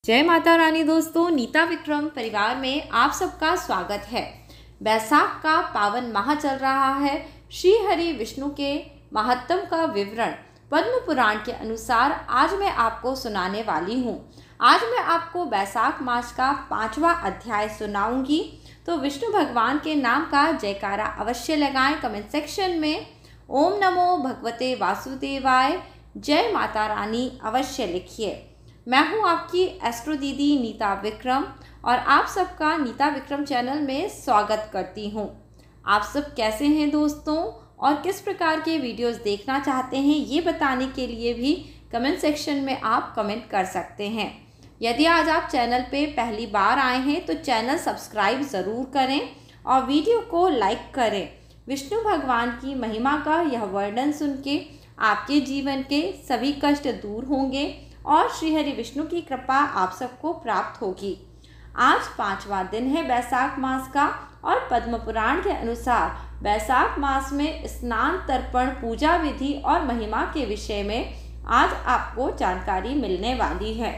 जय माता रानी दोस्तों, नीता विक्रम परिवार में आप सबका स्वागत है। बैसाख का पावन माह चल रहा है। श्री हरि विष्णु के महत्तम का विवरण पद्म पुराण के अनुसार आज मैं आपको सुनाने वाली हूँ। आज मैं आपको बैसाख मास का 5वां अध्याय सुनाऊंगी। तो विष्णु भगवान के नाम का जयकारा अवश्य लगाएं। कमेंट सेक्शन में ओम नमो भगवते वासुदेवाय, जय माता रानी अवश्य लिखिए। मैं हूं आपकी एस्ट्रो दीदी नीता विक्रम और आप सबका नीता विक्रम चैनल में स्वागत करती हूं। आप सब कैसे हैं दोस्तों, और किस प्रकार के वीडियोस देखना चाहते हैं ये बताने के लिए भी कमेंट सेक्शन में आप कमेंट कर सकते हैं। यदि आज आप चैनल पे पहली बार आए हैं तो चैनल सब्सक्राइब ज़रूर करें और वीडियो को लाइक करें। विष्णु भगवान की महिमा का यह वर्णन सुन के आपके जीवन के सभी कष्ट दूर होंगे और श्री हरि विष्णु की कृपा आप सबको प्राप्त होगी। आज 5वां दिन है बैसाख मास का और पद्म पुराण के अनुसार बैसाख मास में स्नान, तर्पण, पूजा विधि और महिमा के विषय में आज आपको जानकारी मिलने वाली है।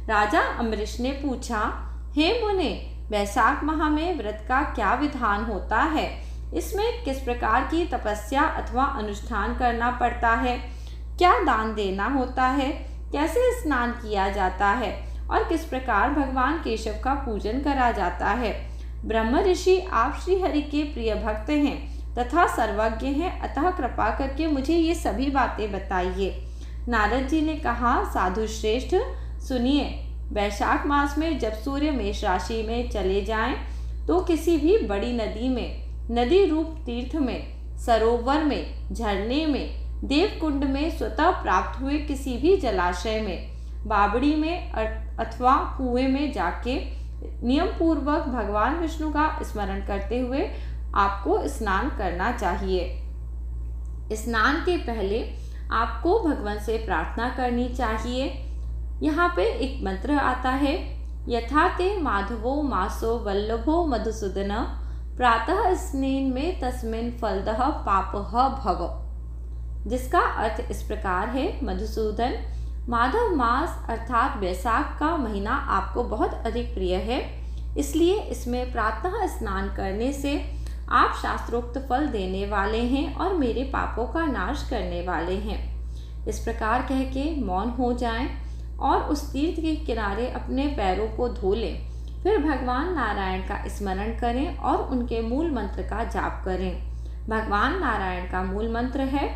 राजा अम्बरीश ने पूछा, हे मुने, बैसाख माह में व्रत का क्या विधान होता है? इसमें किस प्रकार की तपस्या अथवा अनुष्ठान करना पड़ता है? क्या दान देना होता है? कैसे स्नान किया जाता है और किस प्रकार भगवान केशव का पूजन करा जाता है? ब्रह्म ऋषि, आप श्री हरि के प्रिय भक्त हैं तथा सर्वज्ञ हैं, अतः कृपा करके मुझे ये सभी बातें बताइए। नारद जी ने कहा, साधु श्रेष्ठ सुनिए, वैशाख मास में जब सूर्य मेष राशि में चले जाएं तो किसी भी बड़ी नदी में, नदी रूप तीर्थ में, सरोवर में, झरने में, देवकुंड में, स्वतः प्राप्त हुए किसी भी जलाशय में, बावड़ी में अथवा कुएं में जाके नियम पूर्वक भगवान विष्णु का स्मरण करते हुए आपको स्नान करना चाहिए। स्नान के पहले आपको भगवान से प्रार्थना करनी चाहिए। यहाँ पे एक मंत्र आता है, यथा ते माधवो मासो वल्लभो मधुसूदन प्रातः स्नेन में तस्मिन फलदः पापः भव, जिसका अर्थ इस प्रकार है, मधुसूदन, माधव मास अर्थात बैसाख का महीना आपको बहुत अधिक प्रिय है, इसलिए इसमें प्रातः स्नान करने से आप शास्त्रोक्त फल देने वाले हैं और मेरे पापों का नाश करने वाले हैं। इस प्रकार कह के मौन हो जाएं और उस तीर्थ के किनारे अपने पैरों को धो लें। फिर भगवान नारायण का स्मरण करें और उनके मूल मंत्र का जाप करें। भगवान नारायण का मूल मंत्र है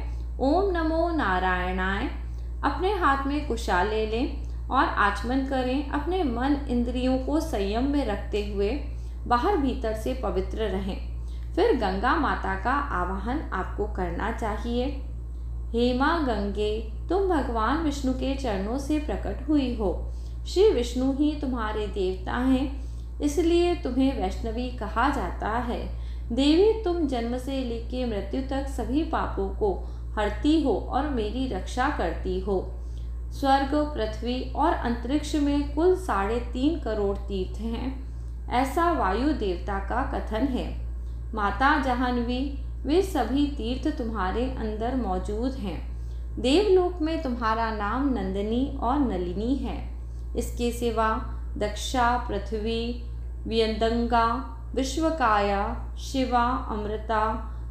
ओम नमो नारायणाय। अपने हाथ में कुशाल ले लें और आचमन करें। अपने मन इंद्रियों को संयम में रखते हुए बाहर भीतर से पवित्र रहें। फिर गंगा माता का आवाहन आपको करना चाहिए। हे माँ गंगे, तुम भगवान विष्णु के चरणों से प्रकट हुई हो। श्री विष्णु ही तुम्हारे देवता हैं, इसलिए तुम्हें वैष्णवी कहा जाता है। देवी, तुम जन्म से लेकर मृत्यु तक सभी पापों को हरती हो और मेरी रक्षा करती हो। स्वर्ग, पृथ्वी और अंतरिक्ष में कुल 3.5 करोड़ तीर्थ हैं, ऐसा वायु देवता का कथन है। माता जाह्नवी, वे सभी तीर्थ तुम्हारे अंदर मौजूद हैं। देवलोक में तुम्हारा नाम नंदिनी और नलिनी है। इसके सिवा दक्षा, पृथ्वी, व्यंदंगा, विश्वकाया, शिवा, अमृता,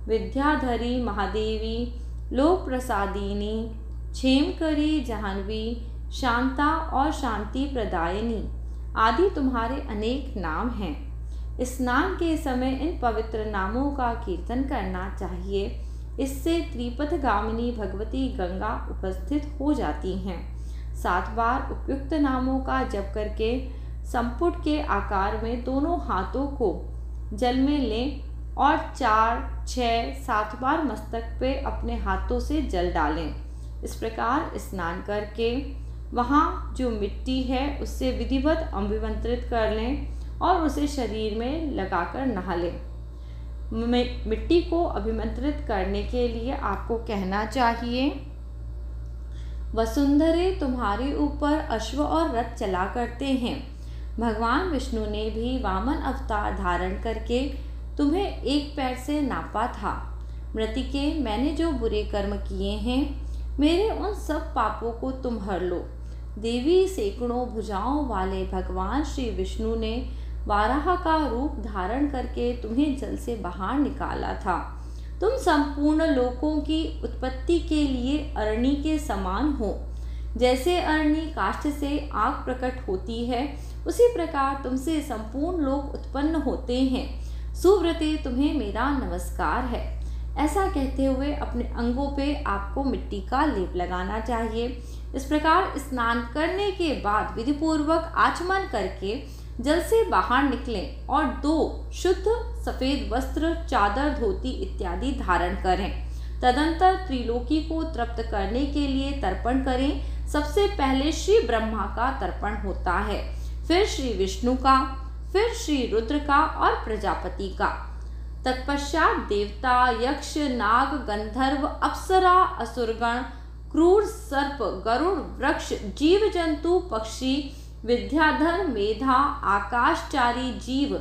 विद्याधरी, महादेवी, लोक प्रसादिनी, क्षेमकरी, जाह्नवी, शांता और शांति प्रदायिनी आदि तुम्हारे अनेक नाम हैं। स्नान के समय इन पवित्र नामों का कीर्तन करना चाहिए। इससे त्रिपथगामिनी भगवती गंगा उपस्थित हो जाती हैं। 7 बार उपयुक्त नामों का जप करके संपुट के आकार में दोनों हाथों को जल में लें और 4, 6, 7 बार मस्तक पे अपने हाथों से जल डालें। इस प्रकार स्नान करके वहाँ जो मिट्टी है उससे विधिवत अभिमंत्रित कर लें और उसे शरीर में लगाकर नहा लें। मिट्टी को अभिमंत्रित करने के लिए आपको कहना चाहिए, वसुंधरे, तुम्हारे ऊपर अश्व और रथ चला करते हैं। भगवान विष्णु ने भी वामन अवतार धारण करके तुम्हें एक पैर से नापा था। मृतिके, मैंने जो बुरे कर्म किए हैं, मेरे उन सब पापों को तुम हर लो। देवी सैकड़ों भुजाओं वाले भगवान श्री विष्णु ने वाराह का रूप धारण करके तुम्हें जल से बाहर निकाला था। तुम संपूर्ण लोकों की उत्पत्ति के लिए अरणी के समान हो। जैसे अरणी काष्ठ से आग प्रकट होती है, उसी प्रकार तुमसे संपूर्ण लोक उत्पन्न होते हैं। सुव्रते, तुम्हें मेरा नमस्कार है। ऐसा कहते हुए अपने अंगों पे आपको मिट्टी का लेप लगाना चाहिए। इस प्रकार स्नान करने के बाद विधिपूर्वक आचमन करके जल से बाहर निकलें और 2 शुद्ध सफ़ेद वस्त्र, चादर, धोती इत्यादि धारण करें। तदंतर त्रिलोकी को तृप्त करने के लिए तर्पण करें। सबसे पहले श्री ब्रह्मा का तर्पण होता है, फिर श्री विष्णु का, फिर श्री रुद्र का और प्रजापति का। तत्पश्चात देवता, यक्ष, नाग, गंधर्व, अप्सरा, असुरगण, क्रूर, सर्प, गरुड़, वृक्ष, जीव जंतु, पक्षी, विद्याधर, मेधा, आकाशचारी जीव,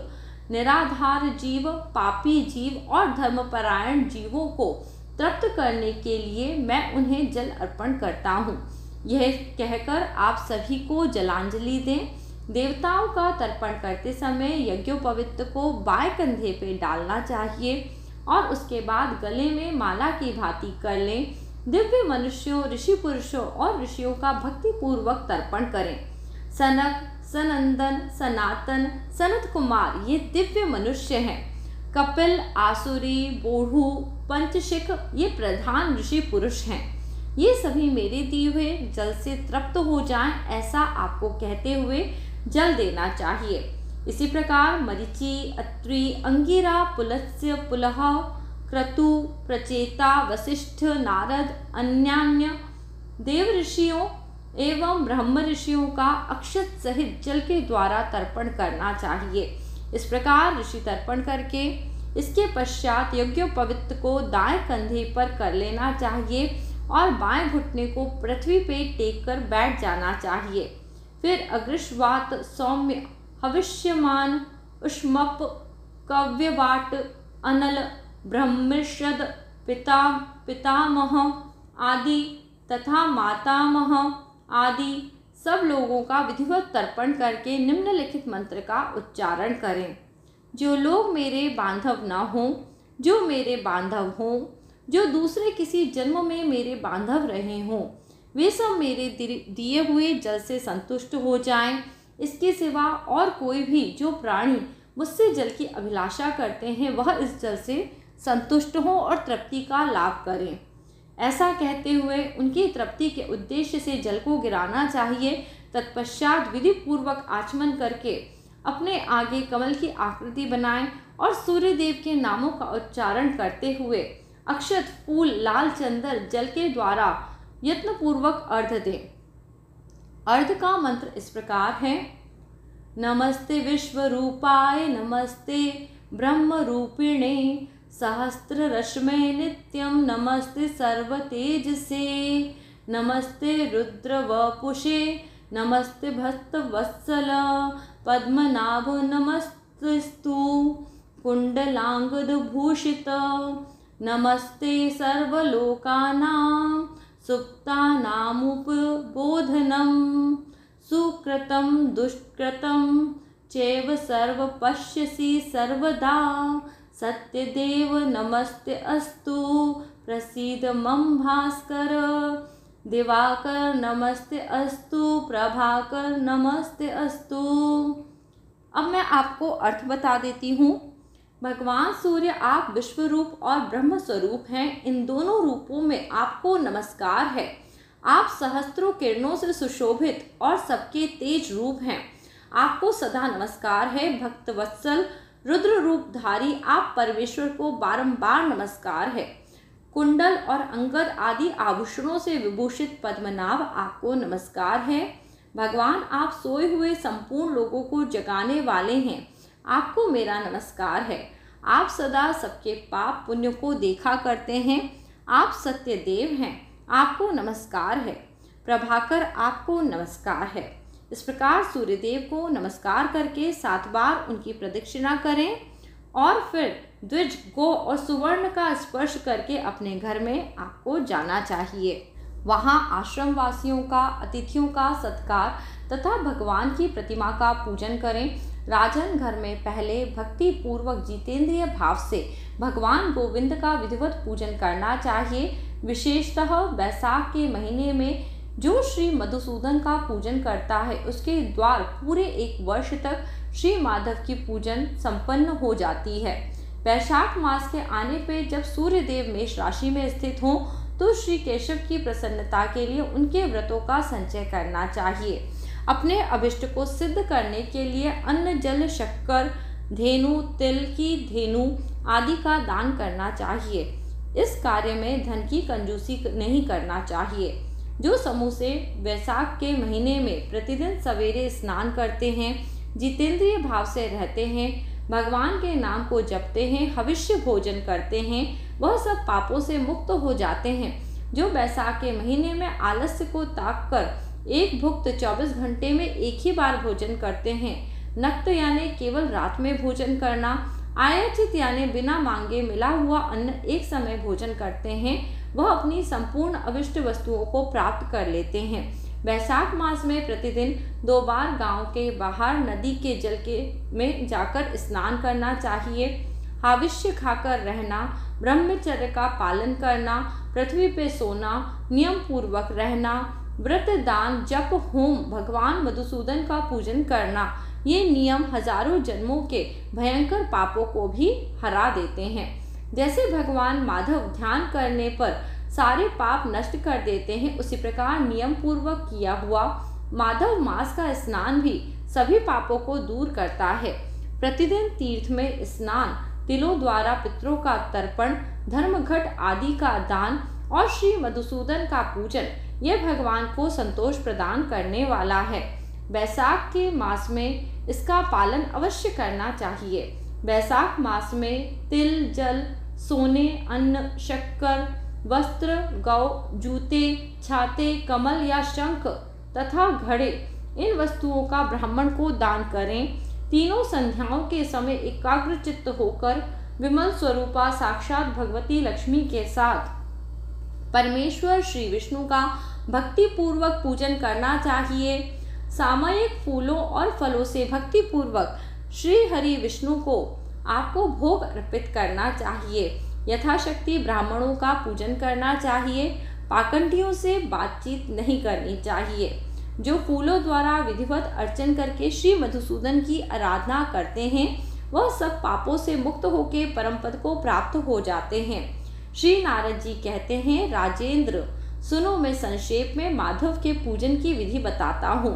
निराधार जीव, पापी जीव और धर्मपरायण जीवों को तृप्त करने के लिए मैं उन्हें जल अर्पण करता हूँ। यह कहकर आप सभी को जलांजलि दें। देवताओं का तर्पण करते समय यज्ञोपवीत को बाएं कंधे पे डालना चाहिए और उसके बाद गले में माला की भांति कर लें। दिव्य मनुष्यों, ऋषि पुरुषों और ऋषियों का भक्ति पूर्वक तर्पण करें। सनक, सनंदन, सनातन, सनत कुमार ये दिव्य मनुष्य हैं। कपिल, आसुरी, बोढ़ू, पंचशिख ये प्रधान ऋषि पुरुष हैं। ये सभी मेरे दिए हुए जल से तृप्त हो जाएं, ऐसा आपको कहते हुए जल देना चाहिए। इसी प्रकार मरीचि, अत्रि, अंगिरा, पुलत्स्य, पुलह, क्रतु, प्रचेता, वशिष्ठ, नारद, अन्यान्य देव ऋषियों एवं ब्रह्म ऋषियों का अक्षत सहित जल के द्वारा तर्पण करना चाहिए। इस प्रकार ऋषि तर्पण करके इसके पश्चात यज्ञोपवीत को दाएं कंधे पर कर लेना चाहिए और बाएं घुटने को पृथ्वी पे टेक कर बैठ जाना चाहिए। फिर अग्निश्वात, सौम्य, हविष्यमान, उष्मप, कव्यवाट, अनल, ब्रह्मर्षद, पितामह आदि तथा मातामह आदि सब लोगों का विधिवत तर्पण करके निम्नलिखित मंत्र का उच्चारण करें। जो लोग मेरे बांधव न हों, जो मेरे बांधव हों, जो दूसरे किसी जन्म में मेरे बांधव रहे हों, वे सब मेरे दिए हुए जल से संतुष्ट हो जाएं। इसके सिवा और कोई भी जो प्राणी मुझसे जल की अभिलाषा करते हैं, वह इस जल से संतुष्ट हों और तृप्ति का लाभ करें। ऐसा कहते हुए उनकी तृप्ति के उद्देश्य से जल को गिराना चाहिए। तत्पश्चात विधि पूर्वक आचमन करके अपने आगे कमल की आकृति बनाएं और सूर्य देव के नामों का उच्चारण करते हुए अक्षत, फूल, लाल चंदन जल के द्वारा यत्नपूर्वक अर्घ दें। अर्घ का मंत्र इस प्रकार है: नमस्ते विश्वरूपाय, नमस्ते ब्रह्म रूपिणे, सहस्त्र रश्मे नित्यं, नमस्ते सर्वतेजसे, नमस्ते रुद्र वपुषे, नमस्ते भक्तवत्सल पद्मनाभ, नमस्तस्तु कुंडलांगदभूषित, नमस्ते सर्वलोकानां सुप्तानामुपबोधनं, सुकृतं दुष्कृतं चैव सर्वपश्यसि सर्वदा, सत्यदेव नमस्ते अस्तु, प्रसीद मम भास्कर, दिवाकर नमस्ते अस्तु, प्रभाकर नमस्ते अस्तु। अब मैं आपको अर्थ बता देती हूँ। भगवान सूर्य आप विश्व रूप और ब्रह्म स्वरूप हैं। इन दोनों रूपों में आपको नमस्कार है। आप सहस्त्रों किरणों से सुशोभित और सबके तेज रूप हैं। आपको सदा नमस्कार है। भक्त वत्सल रुद्र रूपधारी आप परमेश्वर को बारंबार नमस्कार है। कुंडल और अंगद आदि आभूषणों से विभूषित पद्मनाभ आपको नमस्कार है। भगवान आप सोए हुए संपूर्ण लोगों को जगाने वाले हैं। आपको मेरा नमस्कार है। आप सदा सबके पाप पुण्य को देखा करते हैं। आप सत्य देव हैं। आपको नमस्कार है। प्रभाकर आपको नमस्कार है। इस प्रकार सूर्यदेव को नमस्कार करके 7 बार उनकी प्रदक्षिणा करें और फिर द्विज, गो और सुवर्ण का स्पर्श करके अपने घर में आपको जाना चाहिए। वहाँ आश्रम वासियों का, अतिथियों का सत्कार तथा भगवान की प्रतिमा का पूजन करें। राजन घर में पहले भक्ति पूर्वक जितेंद्रिय भाव से भगवान गोविंद का विधिवत पूजन करना चाहिए। विशेषतः वैशाख के महीने में जो श्री मधुसूदन का पूजन करता है उसके द्वार पूरे एक वर्ष तक श्री माधव की पूजन संपन्न हो जाती है। वैशाख मास के आने पे जब सूर्य देव मेष राशि में स्थित हों तो श्री केशव की प्रसन्नता के लिए उनके व्रतों का संचय करना चाहिए। अपने अभिष्ट को सिद्ध करने के लिए अन्न, जल, शक्कर, धेनु, तिल की धेनु आदि का दान करना चाहिए। इस कार्य में धन की कंजूसी नहीं करना चाहिए। जो समूह से वैशाख के महीने में प्रतिदिन सवेरे स्नान करते हैं, जितेंद्रिय भाव से रहते हैं, भगवान के नाम को जपते हैं, हविष्य भोजन करते हैं, वह सब पापों से मुक्त हो जाते हैं। जो वैशाख के महीने में आलस्य को त्याग कर एक भुक्त 24 घंटे में एक ही बार भोजन करते हैं, नक्त यानी केवल रात में भोजन करना, आयाचित यानी बिना मांगे मिला हुआ अन्न एक समय भोजन करते हैं, वह अपनी संपूर्ण अविष्ट वस्तुओं को प्राप्त कर लेते हैं। वैशाख मास में प्रतिदिन 2 बार गांव के बाहर नदी के जल में जाकर स्नान करना चाहिए। हाविष्य खाकर रहना, ब्रह्मचर्य का पालन करना, पृथ्वी पे सोना, नियम पूर्वक रहना, व्रत, दान, जप, होम, भगवान मधुसूदन का पूजन करना, ये नियम हजारों जन्मों के भयंकर पापों को भी हरा देते हैं। जैसे भगवान माधव ध्यान करने पर सारे पाप नष्ट कर देते हैं, उसी प्रकार नियम पूर्वक किया हुआ माधव मास का स्नान भी सभी पापों को दूर करता है। प्रतिदिन तीर्थ में स्नान, तिलों द्वारा पितरों का तर्पण, धर्मघट आदि का दान और श्री मधुसूदन का पूजन यह भगवान को संतोष प्रदान करने वाला है। वैशाख के मास में इसका पालन अवश्य करना चाहिए। वैशाख मास में तिल, जल, सोने, अन्न, शक्कर, वस्त्र, गौ, जूते, छाते, कमल या शंख तथा घड़े, इन वस्तुओं का ब्राह्मण को दान करें। तीनों संध्याओं के समय एकाग्र चित्त होकर विमल स्वरूपा साक्षात भगवती लक्ष्मी के साथ परमेश्वर श्री विष्णु का भक्ति पूर्वक पूजन करना चाहिए। सामयिक फूलों और फलों से भक्ति पूर्वक श्री हरि विष्णु को आपको भोग अर्पित करना चाहिए। यथाशक्ति ब्राह्मणों का पूजन करना चाहिए। पाखंडियों से बातचीत नहीं करनी चाहिए। जो फूलों द्वारा विधिवत अर्चन करके श्री मधुसूदन की आराधना करते हैं वह सब पापों से मुक्त होकर परम पद को प्राप्त हो जाते हैं। श्री नारद जी कहते हैं, राजेंद्र सुनो, मैं संक्षेप में माधव के पूजन की विधि बताता हूँ।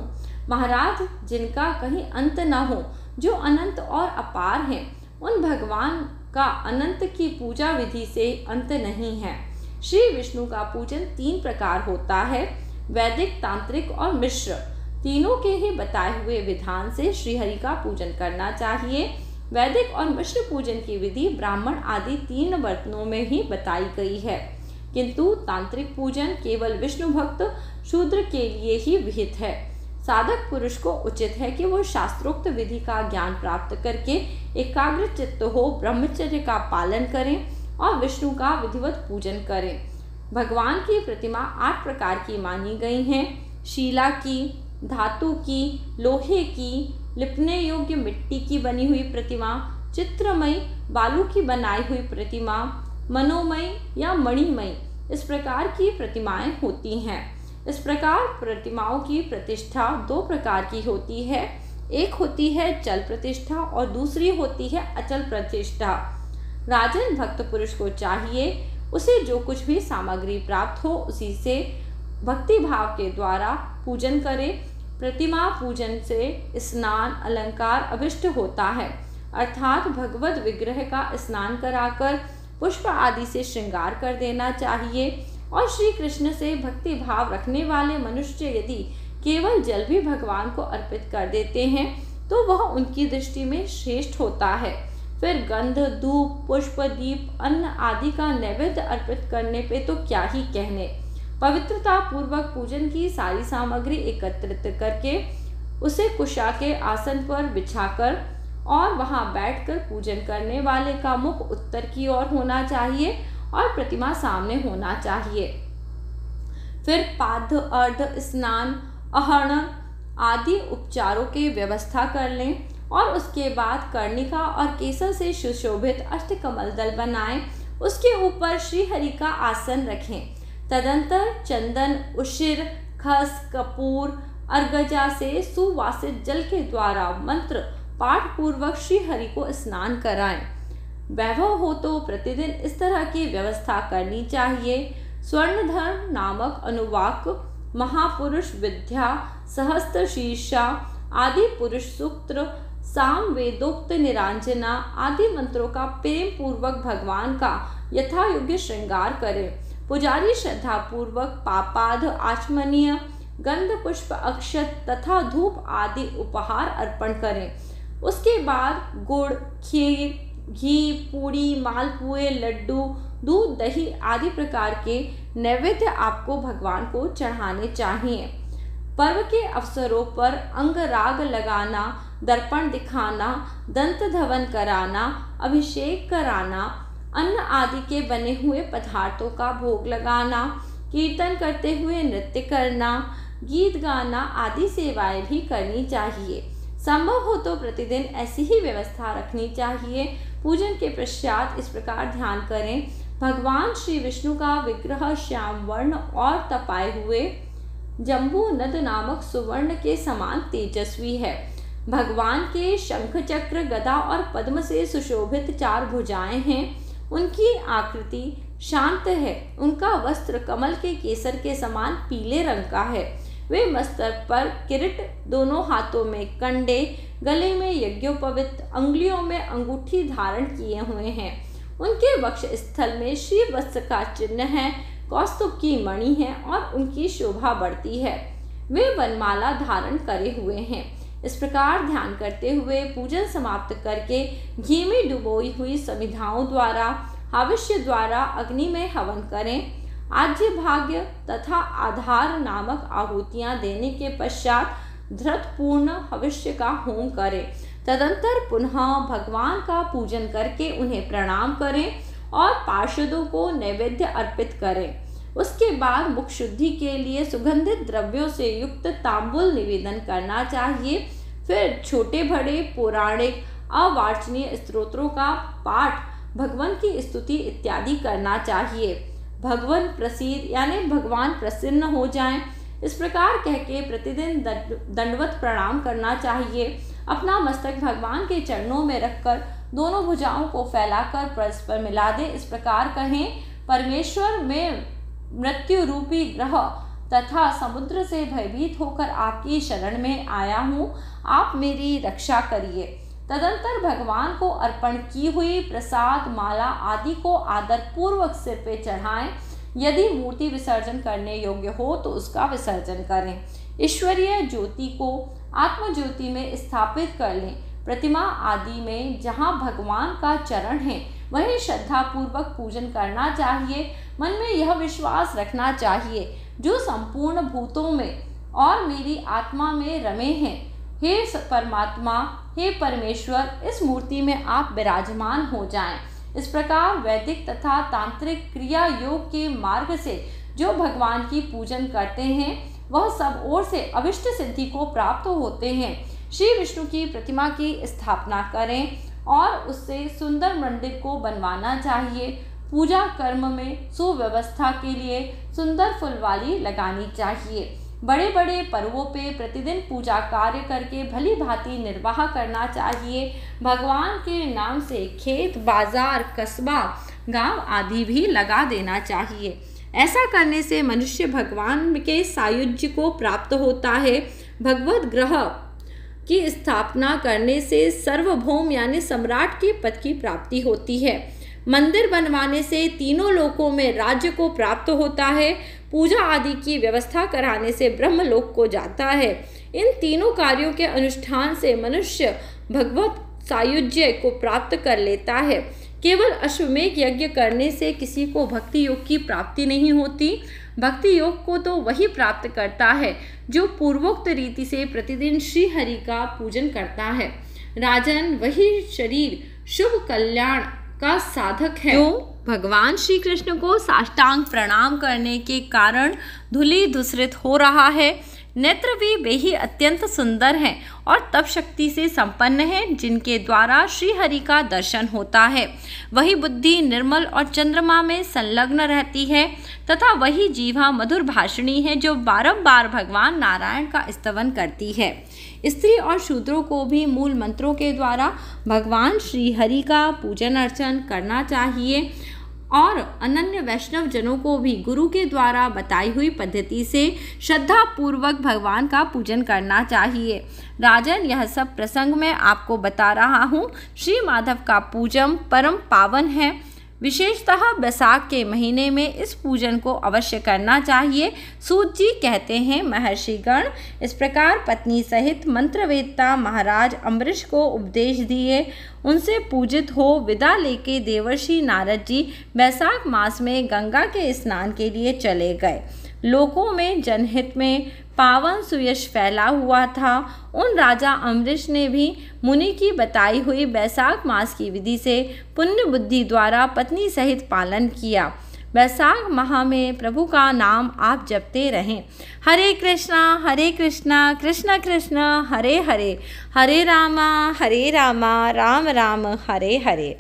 महाराज, जिनका कहीं अंत न हो, जो अनंत और अपार हैं, उन भगवान का अनंत की पूजा विधि से अंत नहीं है। श्री विष्णु का पूजन 3 प्रकार होता है, वैदिक, तांत्रिक और मिश्र। तीनों के ही बताए हुए विधान से श्रीहरि का पूजन करना चाहिए। वैदिक और मिश्र पूजन की विधि ब्राह्मण आदि 3 बर्तनों में ही बताई गई है, किंतु तांत्रिक पूजन केवल विष्णु भक्त शूद्र के लिए ही विहित है। साधक पुरुष को उचित है कि वो शास्त्रोक्त विधि का ज्ञान प्राप्त करके एकाग्र चित्त हो, ब्रह्मचर्य का पालन करें और विष्णु का विधिवत पूजन करें। भगवान की प्रतिमा 8 प्रकार की मानी गई हैं। शीला की, धातु की, लोहे की, लिपने योग्य मिट्टी की बनी हुई प्रतिमा, चित्रमयी, बालू की बनाई हुई प्रतिमा, मनोमयी या मणिमयी, इस प्रकार की प्रतिमाएं होती हैं। इस प्रकार प्रतिमाओं की प्रतिष्ठा 2 प्रकार की होती है। एक होती है चल प्रतिष्ठा और दूसरी होती है अचल प्रतिष्ठा। राजन भक्त पुरुष को चाहिए उसे जो कुछ भी सामग्री प्राप्त हो उसी से भक्ति भाव के द्वारा पूजन करे। प्रतिमा पूजन से स्नान, अलंकार अभिष्ट होता है, अर्थात भगवत विग्रह का स्नान कराकर पुष्प आदि से श्रृंगार कर देना चाहिए। और श्री कृष्ण से भक्ति भाव रखने वाले मनुष्य यदि केवल जल भी भगवान को अर्पित कर देते हैं तो वह उनकी दृष्टि में श्रेष्ठ होता है। फिर गंध, धूप, पुष्प, दीप, अन्न आदि का नैवेद्य अर्पित करने पे तो क्या ही कहने। पवित्रता पूर्वक पूजन की सारी सामग्री एकत्रित करके उसे कुशा के आसन पर बिछाकर और वहां बैठकर पूजन करने वाले का मुख उत्तर की ओर होना चाहिए और प्रतिमा सामने होना चाहिए। फिर पाद्य अर्ध स्नान आहरण आदि उपचारों की व्यवस्था कर लें और उसके बाद कर्णिका और केसर से सुशोभित अष्टकमल दल बनाएं। उसके ऊपर श्री हरि का आसन रखें। तदंतर चंदन, उशिर, खस, कपूर, अर्गजा से सुवासित जल के द्वारा मंत्र पाठ पूर्वक श्री हरि को स्नान कराएं। वैभव हो तो प्रतिदिन इस तरह की व्यवस्था करनी चाहिए। स्वर्णधर्म नामक अनुवाक, महापुरुष विद्या, सहस्त्र शीर्षा आदि पुरुष सूत्र, साम वेदोक्त निरांजना आदि मंत्रों का प्रेम पूर्वक भगवान का यथा योग्य श्रृंगार करें। पुजारी श्रद्धा पूर्वक पापाद, आचमनीय, गंध, पुष्प, अक्षत तथा धूप आदि उपहार अर्पण करें। उसके बाद गुड़, खीर, घी, पूड़ी, मालपुए, लड्डू, दूध, दही आदि प्रकार के नैवेद्य आपको भगवान को चढ़ाने चाहिए। पर्व के अवसरों पर अंगराग लगाना, दर्पण दिखाना, दंत धवन कराना, अभिषेक कराना, अन्न आदि के बने हुए पदार्थों का भोग लगाना, कीर्तन करते हुए नृत्य करना, गीत गाना आदि सेवाएं भी करनी चाहिए। संभव हो तो प्रतिदिन ऐसी ही व्यवस्था रखनी चाहिए। पूजन के पश्चात इस प्रकार ध्यान करें, भगवान श्री विष्णु का विग्रह श्याम वर्ण और तपाए हुए जम्बू नद नामक सुवर्ण के समान तेजस्वी है। भगवान के शंख, चक्र, गदा और पद्म से सुशोभित 4 भुजाएं हैं। उनकी आकृति शांत है। उनका वस्त्र कमल के केसर के समान पीले रंग का है। वे मस्तक पर किरीट, दोनों हाथों में कंडे, गले में यज्ञोपवीत, अंगुलियों में अंगूठी धारण किए हुए हैं। उनके वक्ष स्थल में श्री वत्स का चिन्ह है, कौस्तुभ की मणि है और उनकी शोभा बढ़ती है। वे वनमाला धारण करे हुए हैं। इस प्रकार ध्यान करते हुए पूजन समाप्त करके घी में डुबोई हुई समिधाओं द्वारा, हविष्य द्वारा अग्नि में हवन करें। आज्य, भाग्य तथा आधार नामक आहुतियां देने के पश्चात धृतपूर्ण हविष्य का होम करें। तदंतर पुनः भगवान का पूजन करके उन्हें प्रणाम करें और पार्षदों को नैवेद्य अर्पित करें। उसके बाद मुख शुद्धि के लिए सुगंधित द्रव्यों से युक्त तांबुल निवेदन करना चाहिए। फिर छोटे बड़े पौराणिक अवार्चनीय स्तोत्रों का पाठ, भगवान की स्तुति इत्यादि करना चाहिए। भगवान प्रसीद यानी भगवान प्रसन्न हो जाएं, इस प्रकार कह के प्रतिदिन दंडवत प्रणाम करना चाहिए। अपना मस्तक भगवान के चरणों में रखकर दोनों भुजाओं को फैलाकर परस्पर मिला दें। इस प्रकार कहें, परमेश्वर में मृत्यु रूपी ग्रह तथा समुद्र से भयभीत होकर आपकी शरण में आया हूँ, आप मेरी रक्षा करिए। तदंतर भगवान को अर्पण की हुई प्रसाद, माला आदि को आदर पूर्वक सिर पे चढ़ाएं। यदि मूर्ति विसर्जन करने योग्य हो तो उसका विसर्जन करें। ईश्वरीय ज्योति को आत्म ज्योति में स्थापित कर लें। प्रतिमा आदि में जहाँ भगवान का चरण है वहीं श्रद्धा पूर्वक पूजन करना चाहिए। मन में यह विश्वास रखना चाहिए, जो संपूर्ण भूतों में और मेरी आत्मा में रमे हैं, हे परमात्मा, हे परमेश्वर, इस मूर्ति में आप विराजमान हो जाएं। इस प्रकार वैदिक तथा तांत्रिक क्रिया योग के मार्ग से जो भगवान की पूजन करते हैं वह सब ओर से अभिष्ट सिद्धि को प्राप्त होते हैं। श्री विष्णु की प्रतिमा की स्थापना करें और उससे सुंदर मंदिर को बनवाना चाहिए। पूजा कर्म में सुव्यवस्था के लिए सुंदर फुलवाली लगानी चाहिए। बड़े बड़े पर्वों पे प्रतिदिन पूजा कार्य करके भली भांति निर्वाह करना चाहिए। भगवान के नाम से खेत, बाजार, कस्बा, गांव आदि भी लगा देना चाहिए। ऐसा करने से मनुष्य भगवान के सायुज्य को प्राप्त होता है। भगवत ग्रह की स्थापना करने से सार्वभौम यानी सम्राट के पद की प्राप्ति होती है। मंदिर बनवाने से तीनों लोकों में राज्य को प्राप्त होता है। पूजा आदि की व्यवस्था कराने से ब्रह्मलोक को जाता है। इन तीनों कार्यों के अनुष्ठान से मनुष्य भगवत सायुज्य को प्राप्त कर लेता है। केवल अश्वमेध यज्ञ करने से किसी को भक्ति योग की प्राप्ति नहीं होती। भक्ति योग को तो वही प्राप्त करता है जो पूर्वोक्त रीति से प्रतिदिन श्री हरि का पूजन करता है। राजन, वही शरीर शुभ कल्याण का साधक है। तो भगवान श्री कृष्ण को साष्टांग प्रणाम करने के कारण धूलि धूसरित हो रहा है। नेत्र वे ही अत्यंत सुंदर हैं और तप शक्ति से संपन्न हैं, जिनके द्वारा श्री हरि का दर्शन होता है। वही बुद्धि निर्मल और चंद्रमा में संलग्न रहती है तथा वही जीवा मधुर भाषिणी है, जो बारंबार भगवान नारायण का स्तवन करती है। स्त्री और शूद्रों को भी मूल मंत्रों के द्वारा भगवान श्री हरि का पूजन अर्चन करना चाहिए और अनन्य वैष्णव जनों को भी गुरु के द्वारा बताई हुई पद्धति से श्रद्धा पूर्वक भगवान का पूजन करना चाहिए। राजन, यह सब प्रसंग मैं आपको बता रहा हूँ। श्री माधव का पूजन परम पावन है। विशेषतः बैसाख के महीने में इस पूजन को अवश्य करना चाहिए। सूत जी कहते हैं, महर्षिगण इस प्रकार पत्नी सहित मंत्रवेत्ता महाराज अम्बरीश को उपदेश दिए। उनसे पूजित हो विदा लेके देवर्षि नारद जी बैसाख मास में गंगा के स्नान के लिए चले गए। लोकों में जनहित में पावन सुयश फैला हुआ था। उन राजा अम्बरीश ने भी मुनि की बताई हुई बैसाख मास की विधि से पुण्य बुद्धि द्वारा पत्नी सहित पालन किया। बैसाख माह में प्रभु का नाम आप जपते रहें। हरे कृष्णा कृष्ण कृष्ण हरे हरे, हरे रामा राम राम हरे हरे।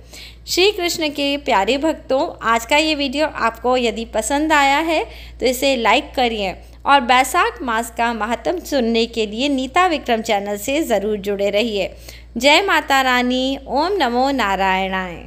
श्री कृष्ण के प्यारे भक्तों, आज का ये वीडियो आपको यदि पसंद आया है तो इसे लाइक करिए और बैसाख मास का महत्व सुनने के लिए नीता विक्रम चैनल से ज़रूर जुड़े रहिए। जय माता रानी। ओम नमो नारायणाय।